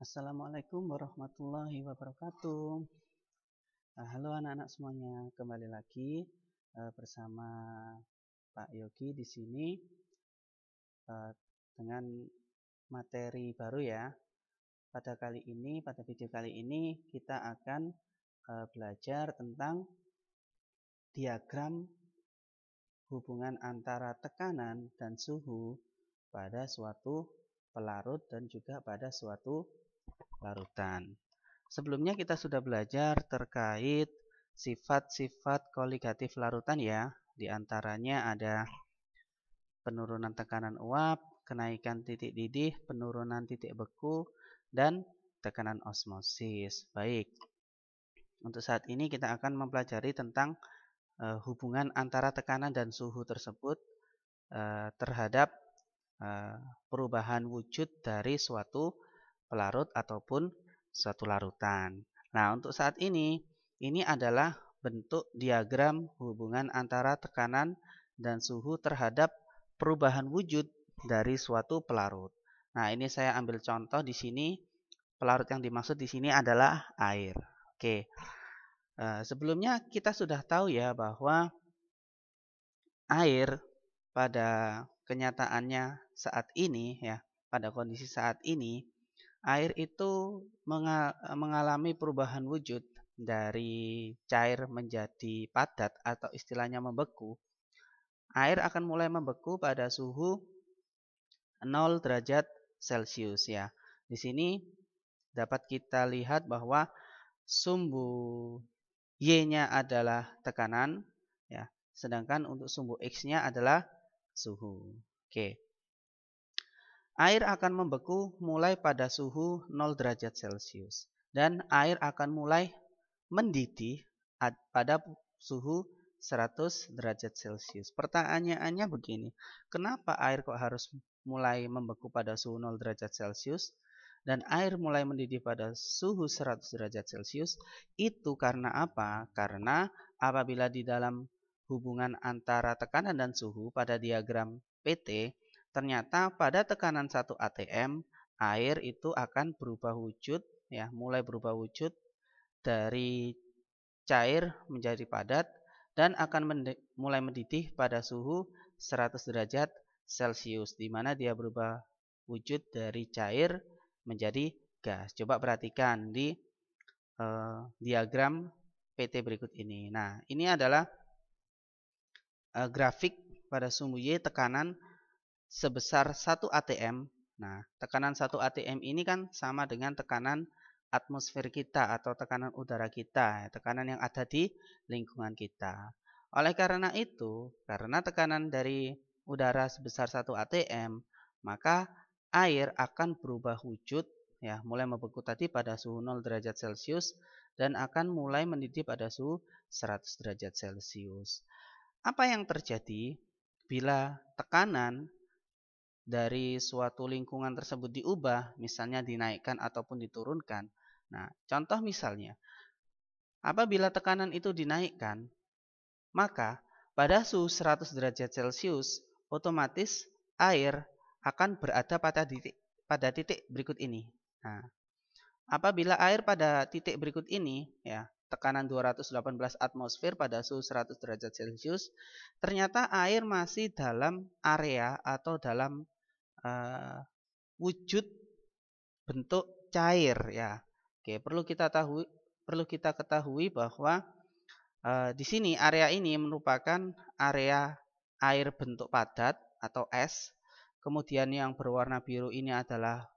Assalamualaikum warahmatullahi wabarakatuh. Halo anak-anak semuanya, kembali lagi bersama Pak Yogi di sini dengan materi baru ya. Pada video kali ini kita akan belajar tentang diagram hubungan antara tekanan dan suhu pada suatu pelarut dan juga pada suatu larutan. Sebelumnya kita sudah belajar terkait sifat-sifat koligatif larutan ya. Di antaranya ada penurunan tekanan uap, kenaikan titik didih, penurunan titik beku, dan tekanan osmosis. Baik, untuk saat ini kita akan mempelajari tentang hubungan antara tekanan dan suhu tersebut terhadap perubahan wujud dari suatu pelarut ataupun suatu larutan. Nah, untuk saat ini adalah bentuk diagram hubungan antara tekanan dan suhu terhadap perubahan wujud dari suatu pelarut. Nah, ini saya ambil contoh di sini. Pelarut yang dimaksud di sini adalah air. Oke. Sebelumnya kita sudah tahu ya bahwa air pada kenyataannya saat ini ya, pada kondisi saat ini, air itu mengalami perubahan wujud dari cair menjadi padat atau istilahnya membeku. Air akan mulai membeku pada suhu 0 derajat Celcius ya. Di sini dapat kita lihat bahwa sumbu Y-nya adalah tekanan ya, sedangkan untuk sumbu X-nya adalah suhu. Oke. Air akan membeku mulai pada suhu 0 derajat Celcius. Dan air akan mulai mendidih pada suhu 100 derajat Celcius. Pertanyaannya begini, kenapa air kok harus mulai membeku pada suhu 0 derajat Celcius? Dan air mulai mendidih pada suhu 100 derajat Celcius? Itu karena apa? Karena apabila di dalam hubungan antara tekanan dan suhu pada diagram PT, ternyata pada tekanan 1 atm, air itu akan berubah wujud, ya, mulai berubah wujud dari cair menjadi padat dan akan mulai mendidih pada suhu 100 derajat Celcius, di mana dia berubah wujud dari cair menjadi gas. Coba perhatikan di diagram PT berikut ini. Nah, ini adalah grafik pada sumbu Y tekanan sebesar 1 atm. Nah, tekanan 1 atm ini kan sama dengan tekanan atmosfer kita atau tekanan udara kita, tekanan yang ada di lingkungan kita. Oleh karena itu, karena tekanan dari udara sebesar 1 atm, maka air akan berubah wujud ya, mulai membeku tadi pada suhu 0 derajat Celcius dan akan mulai mendidih pada suhu 100 derajat Celcius. Apa yang terjadi bila tekanan dari suatu lingkungan tersebut diubah, misalnya dinaikkan ataupun diturunkan? Nah, contoh misalnya, apabila tekanan itu dinaikkan, maka pada suhu 100 derajat Celcius, otomatis air akan berada pada titik berikut ini. Nah, apabila air pada titik berikut ini, ya, tekanan 218 atmosfer pada suhu 100 derajat Celcius, ternyata air masih dalam area atau dalam wujud bentuk cair ya. Oke, perlu kita ketahui bahwa di sini area ini merupakan area air bentuk padat atau es. Kemudian yang berwarna biru ini adalah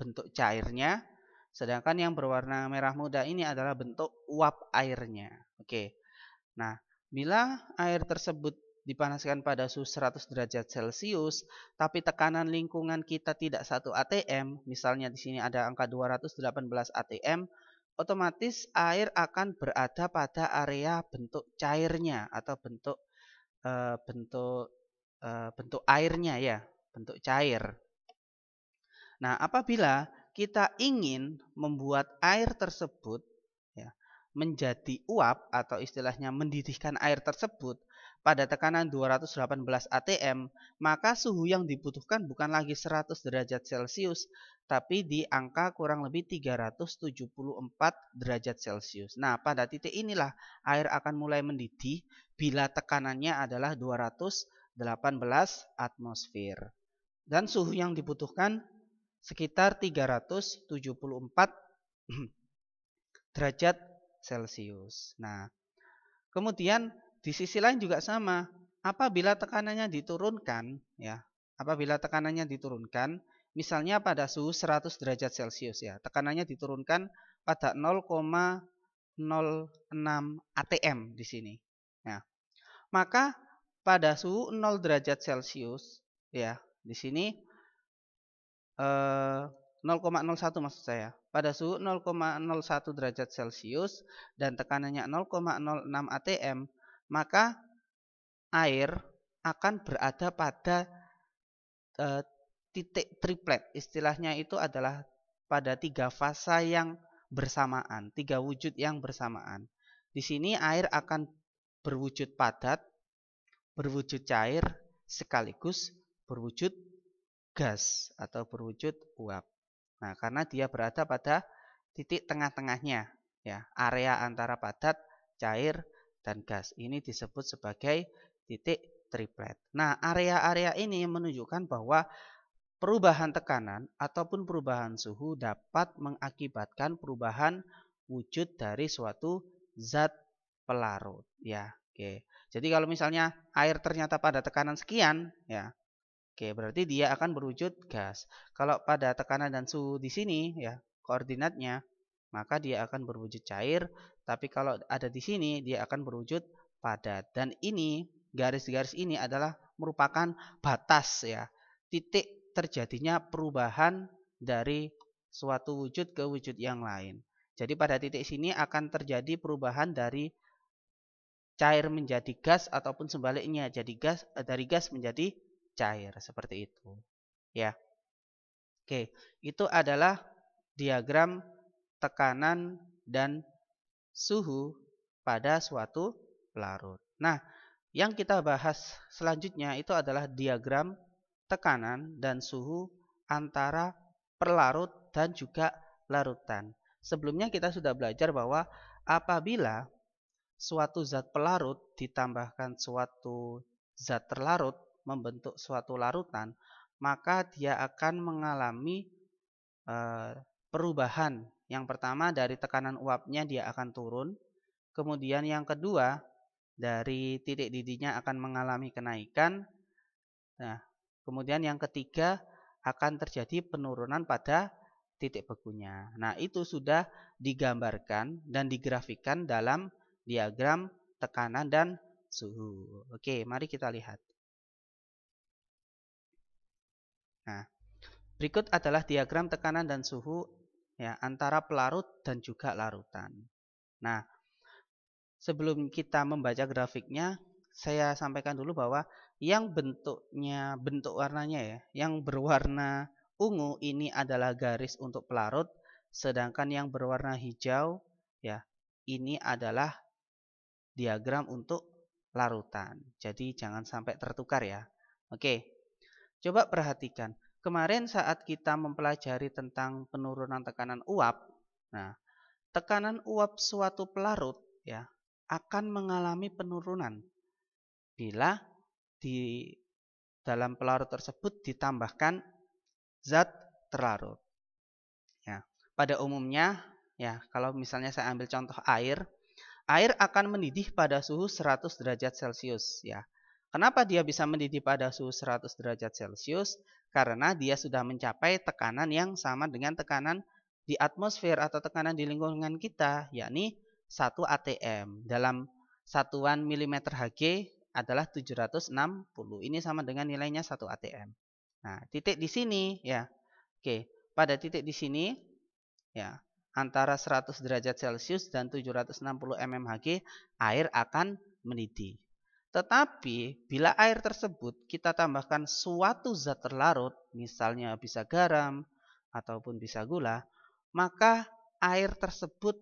bentuk cairnya, sedangkan yang berwarna merah muda ini adalah bentuk uap airnya. Oke. Nah, bila air tersebut dipanaskan pada suhu 100 derajat Celcius, tapi tekanan lingkungan kita tidak 1 atm, misalnya di sini ada angka 218 atm, otomatis air akan berada pada area bentuk cairnya atau bentuk airnya ya, bentuk cair. Nah, apabila kita ingin membuat air tersebut ya, menjadi uap atau istilahnya mendidihkan air tersebut pada tekanan 218 atm, maka suhu yang dibutuhkan bukan lagi 100 derajat Celcius, tapi di angka kurang lebih 374 derajat Celcius. Nah, pada titik inilah air akan mulai mendidih bila tekanannya adalah 218 atmosfer. Dan suhu yang dibutuhkan sekitar 374 derajat Celcius. Nah, kemudian di sisi lain juga sama. Apabila tekanannya diturunkan, ya, apabila tekanannya diturunkan, misalnya pada suhu 100 derajat Celcius, ya, tekanannya diturunkan pada 0,06 atm di sini. Nah, maka pada suhu 0 derajat Celcius, ya, di sini 0,01 maksud saya. Pada suhu 0,01 derajat Celcius dan tekanannya 0,06 atm, maka air akan berada pada titik triplet. Istilahnya itu adalah pada 3 fasa yang bersamaan, 3 wujud yang bersamaan. Di sini air akan berwujud padat, berwujud cair, sekaligus berwujud gas atau berwujud uap. Nah, karena dia berada pada titik tengah-tengahnya, ya, area antara padat, cair, dan gas. Ini disebut sebagai titik triplet. Nah, area-area ini menunjukkan bahwa perubahan tekanan ataupun perubahan suhu dapat mengakibatkan perubahan wujud dari suatu zat pelarut, ya. Oke. Jadi kalau misalnya air ternyata pada tekanan sekian, ya, oke, berarti dia akan berwujud gas. Kalau pada tekanan dan suhu di sini, ya, koordinatnya, maka dia akan berwujud cair. Tapi kalau ada di sini, dia akan berwujud padat. Dan ini, garis-garis ini adalah merupakan batas, ya, titik terjadinya perubahan dari suatu wujud ke wujud yang lain. Jadi pada titik sini akan terjadi perubahan dari cair menjadi gas ataupun sebaliknya, jadi dari gas menjadi cair seperti itu, ya. Oke, itu adalah diagram tekanan dan suhu pada suatu pelarut. Nah, yang kita bahas selanjutnya itu adalah diagram tekanan dan suhu antara pelarut dan juga larutan. Sebelumnya kita sudah belajar bahwa apabila suatu zat pelarut ditambahkan suatu zat terlarut membentuk suatu larutan, maka dia akan mengalami perubahan. Yang pertama dari tekanan uapnya dia akan turun. Kemudian yang kedua dari titik didihnya akan mengalami kenaikan. Nah, kemudian yang ketiga akan terjadi penurunan pada titik bekunya. Nah, itu sudah digambarkan dan digrafikan dalam diagram tekanan dan suhu. Oke, mari kita lihat. Nah, berikut adalah diagram tekanan dan suhu, ya, antara pelarut dan juga larutan. Nah, sebelum kita membaca grafiknya, saya sampaikan dulu bahwa yang bentuk warnanya, ya, yang berwarna ungu ini adalah garis untuk pelarut, sedangkan yang berwarna hijau, ya, ini adalah diagram untuk larutan. Jadi jangan sampai tertukar, ya. Oke. Coba perhatikan. Kemarin saat kita mempelajari tentang penurunan tekanan uap, nah, tekanan uap suatu pelarut, ya, akan mengalami penurunan bila di dalam pelarut tersebut ditambahkan zat terlarut. Ya, pada umumnya, ya, kalau misalnya saya ambil contoh air akan mendidih pada suhu 100 derajat Celcius, ya. Kenapa dia bisa mendidih pada suhu 100 derajat Celcius? Karena dia sudah mencapai tekanan yang sama dengan tekanan di atmosfer atau tekanan di lingkungan kita, yakni 1 atm. Dalam satuan milimeter Hg adalah 760. Ini sama dengan nilainya 1 atm. Nah, titik di sini, ya. Oke, pada titik di sini, ya, antara 100 derajat Celcius dan 760 mmHg, air akan mendidih. Tetapi bila air tersebut kita tambahkan suatu zat terlarut, misalnya bisa garam ataupun bisa gula, maka air tersebut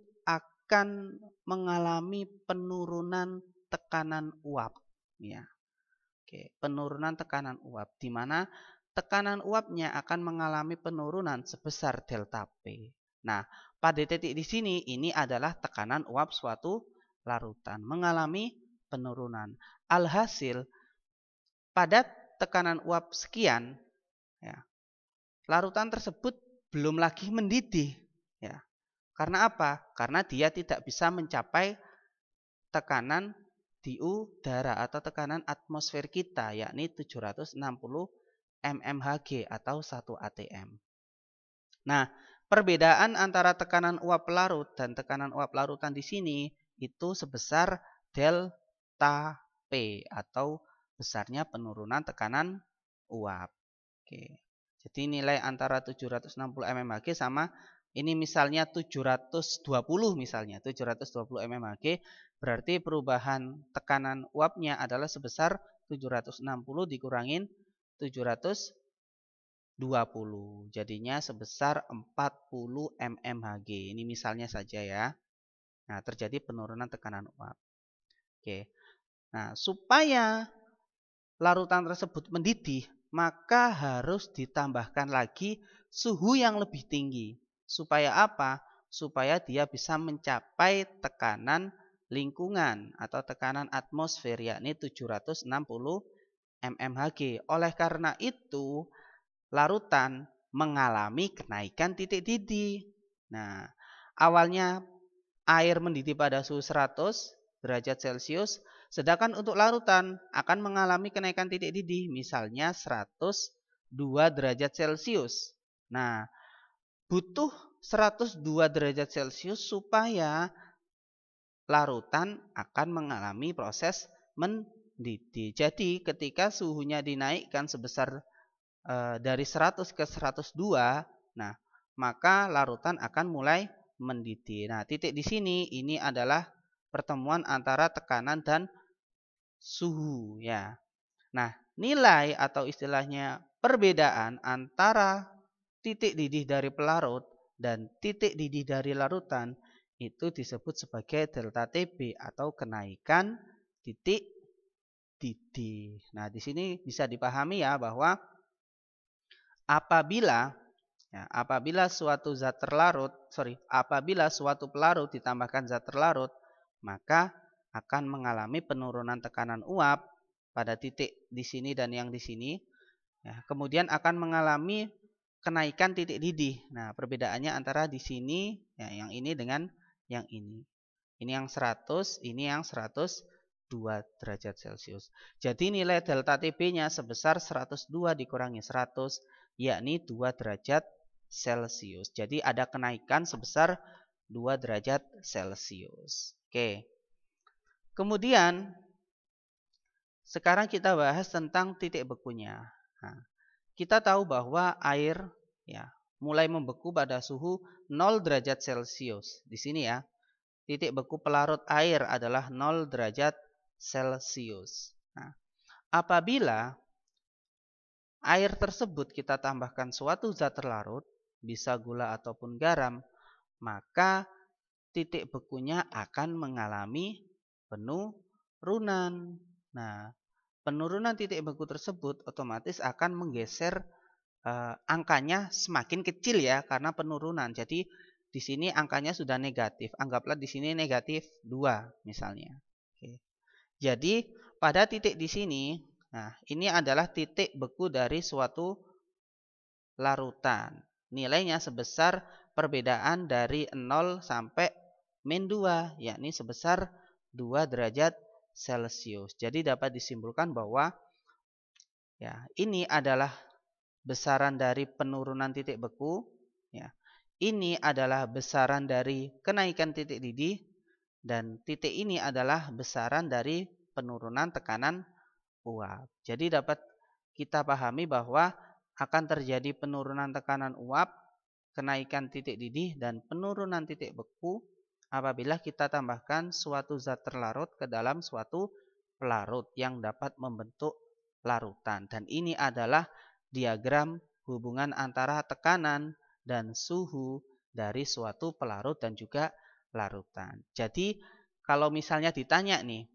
akan mengalami penurunan tekanan uap. Ya. Oke, penurunan tekanan uap, di mana tekanan uapnya akan mengalami penurunan sebesar delta P. Nah, pada titik di sini ini adalah tekanan uap suatu larutan mengalami penurunan. Alhasil, pada tekanan uap sekian, ya, larutan tersebut belum lagi mendidih. Ya. Karena apa? Karena dia tidak bisa mencapai tekanan di udara atau tekanan atmosfer kita, yakni 760 mmHg atau 1 atm. Nah, perbedaan antara tekanan uap larut dan tekanan uap larutan di sini itu sebesar delta P atau besarnya penurunan tekanan uap. Oke. Jadi nilai antara 760 mmHg sama ini misalnya 720 misalnya 720 mmHg, berarti perubahan tekanan uapnya adalah sebesar 760 dikurangin 720, jadinya sebesar 40 mmHg. Ini misalnya saja ya. Nah, terjadi penurunan tekanan uap. Oke. Nah, supaya larutan tersebut mendidih, maka harus ditambahkan lagi suhu yang lebih tinggi. Supaya apa? Supaya dia bisa mencapai tekanan lingkungan atau tekanan atmosfer, yakni 760 mmHg. Oleh karena itu, larutan mengalami kenaikan titik didih. Nah, awalnya air mendidih pada suhu 100 derajat Celcius, sedangkan untuk larutan akan mengalami kenaikan titik didih, misalnya 102 derajat Celcius. Nah, butuh 102 derajat Celcius supaya larutan akan mengalami proses mendidih. Jadi ketika suhunya dinaikkan sebesar dari 100 ke 102, nah maka larutan akan mulai mendidih. Nah, titik di sini ini adalah pertemuan antara tekanan dan suhu ya. Nah, nilai atau istilahnya perbedaan antara titik didih dari pelarut dan titik didih dari larutan itu disebut sebagai delta TB atau kenaikan titik didih. Nah, di sini bisa dipahami ya bahwa apabila suatu pelarut ditambahkan zat terlarut, maka akan mengalami penurunan tekanan uap pada titik di sini dan yang di sini. Ya, kemudian akan mengalami kenaikan titik didih. Nah, perbedaannya antara di sini, ya, yang ini dengan yang ini. Ini yang 100, ini yang 102 derajat Celcius. Jadi nilai delta TB-nya sebesar 102 dikurangi 100, yakni 2 derajat Celcius. Jadi ada kenaikan sebesar 2 derajat Celcius. Oke. Kemudian sekarang kita bahas tentang titik bekunya. Nah, kita tahu bahwa air ya mulai membeku pada suhu 0 derajat Celcius. Di sini ya, titik beku pelarut air adalah 0 derajat Celcius. Nah, apabila air tersebut kita tambahkan suatu zat terlarut, bisa gula ataupun garam, maka titik bekunya akan mengalami penurunan. Nah, penurunan titik beku tersebut otomatis akan menggeser angkanya semakin kecil ya karena penurunan. Jadi di sini angkanya sudah negatif. Anggaplah di sini negatif 2 misalnya. Oke. Jadi pada titik di sini, nah ini adalah titik beku dari suatu larutan. Nilainya sebesar perbedaan dari 0 sampai min 2, yakni sebesar 2 derajat Celcius. Jadi dapat disimpulkan bahwa ya ini adalah besaran dari penurunan titik beku, ya. Ini adalah besaran dari kenaikan titik didih, dan titik ini adalah besaran dari penurunan tekanan uap. Jadi dapat kita pahami bahwa akan terjadi penurunan tekanan uap, kenaikan titik didih, dan penurunan titik beku apabila kita tambahkan suatu zat terlarut ke dalam suatu pelarut yang dapat membentuk larutan. Dan ini adalah diagram hubungan antara tekanan dan suhu dari suatu pelarut dan juga larutan. Jadi kalau misalnya ditanya nih,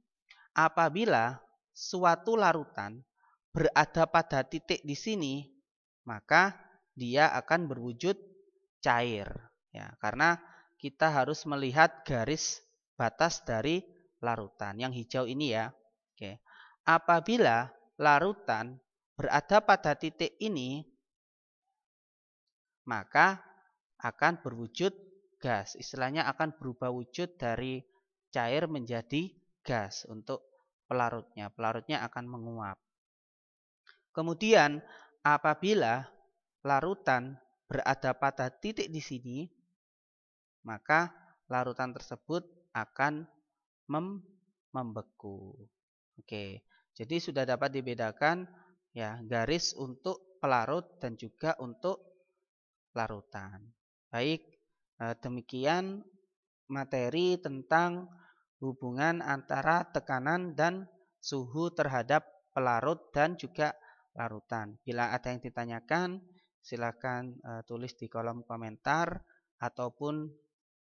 apabila suatu larutan berada pada titik di sini, maka dia akan berwujud cair. Ya, karena kita harus melihat garis batas dari larutan. Yang hijau ini ya. Oke. Apabila larutan berada pada titik ini, maka akan berwujud gas. Istilahnya akan berubah wujud dari cair menjadi gas untuk pelarutnya. Pelarutnya akan menguap. Kemudian apabila larutan berada pada titik di sini, maka larutan tersebut akan membeku. Oke, jadi sudah dapat dibedakan ya garis untuk pelarut dan juga untuk larutan. Baik, demikian materi tentang hubungan antara tekanan dan suhu terhadap pelarut dan juga larutan. Bila ada yang ditanyakan, silakan tulis di kolom komentar ataupun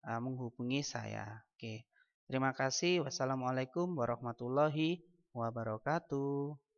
menghubungi saya. Oke. Terima kasih. Wassalamualaikum warahmatullahi wabarakatuh.